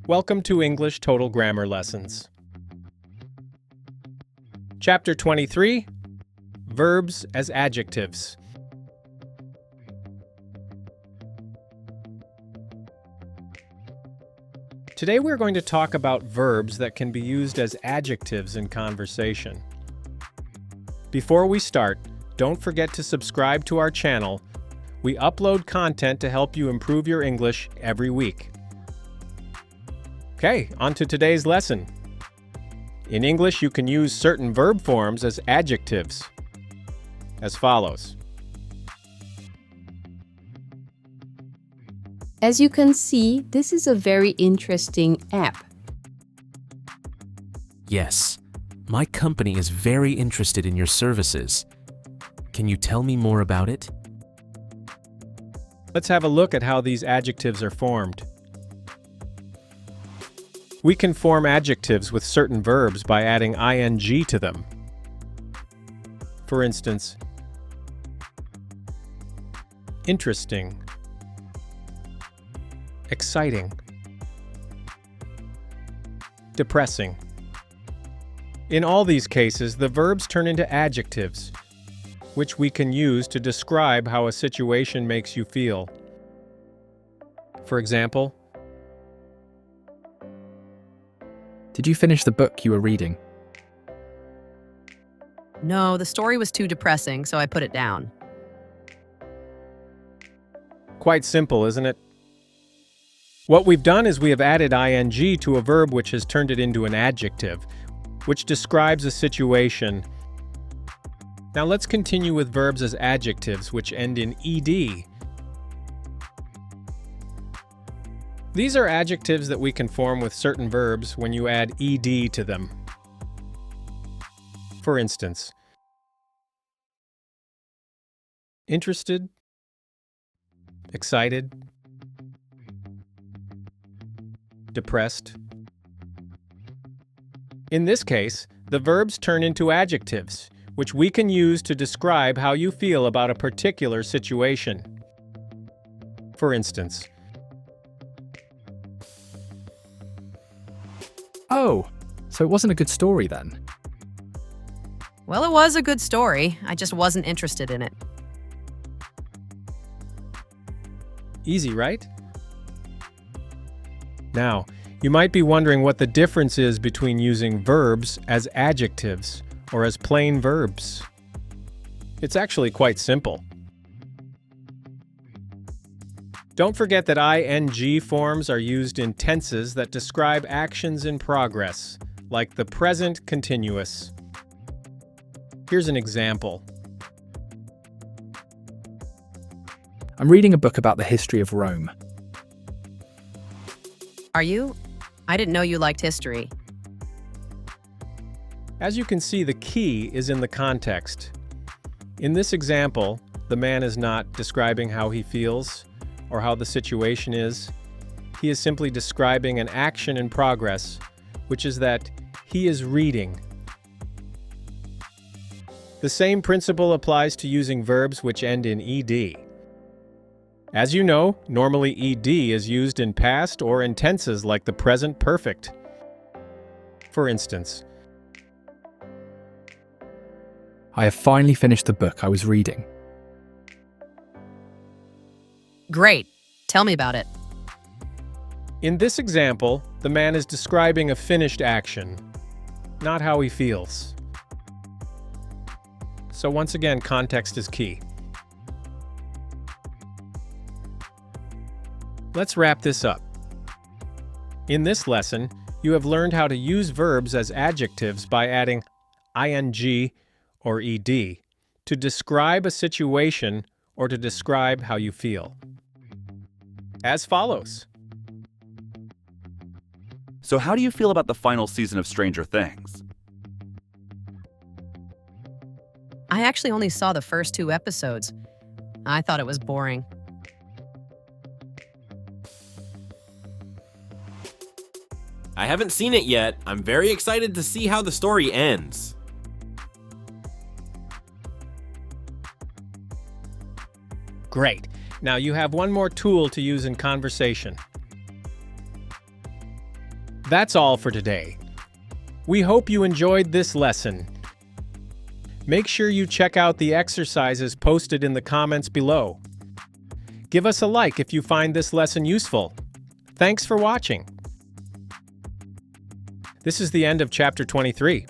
Welcome to English Total Grammar Lessons. Chapter 23, Verbs as Adjectives. Today we're going to talk about verbs that can be used as adjectives in conversation. Before we start, don't forget to subscribe to our channel. We upload content to help you improve your English every week. Okay, on to today's lesson. In English, you can use certain verb forms as adjectives, as follows. As you can see, this is a very interesting app. Yes, my company is very interested in your services. Can you tell me more about it? Let's have a look at how these adjectives are formed. We can form adjectives with certain verbs by adding ing to them. For instance, interesting, exciting, depressing. In all these cases, the verbs turn into adjectives, which we can use to describe how a situation makes you feel. For example, Did you finish the book you were reading? No, the story was too depressing, so I put it down. quite simple, isn't it? What we've done is we have added ing to a verb which has turned it into an adjective, which describes a situation. Now let's continue with verbs as adjectives which end in ed. These are adjectives that we can form with certain verbs when you add ed to them. For instance, interested, excited, depressed. In this case, the verbs turn into adjectives, which we can use to describe how you feel about a particular situation. For instance, Oh, so it wasn't a good story then? Well, it was a good story. I just wasn't interested in it. easy, right? Now, you might be wondering what the difference is between using verbs as adjectives or as plain verbs. It's actually quite simple. Don't forget that ing forms are used in tenses that describe actions in progress, like the present continuous. Here's an example. I'm reading a book about the history of Rome. Are you? I didn't know you liked history. As you can see, the key is in the context. In this example, the man is not describing how he feels or how the situation is. He is simply describing an action in progress, which is that he is reading. The same principle applies to using verbs which end in ed. As you know, normally ed is used in past or in tenses like the present perfect. For instance, I have finally finished the book I was reading. Great. Tell me about it. in this example, the man is describing a finished action, not how he feels. So once again, context is key. Let's wrap this up. In this lesson, you have learned how to use verbs as adjectives by adding ing or ed to describe a situation or to describe how you feel. As follows. So how do you feel about the final season of Stranger Things? I actually only saw the first 2 episodes. I thought it was boring. I haven't seen it yet. I'm very excited to see how the story ends. Great. Now you have one more tool to use in conversation. That's all for today. We hope you enjoyed this lesson. Make sure you check out the exercises posted in the comments below. Give us a like if you find this lesson useful. Thanks for watching. This is the end of Chapter 23.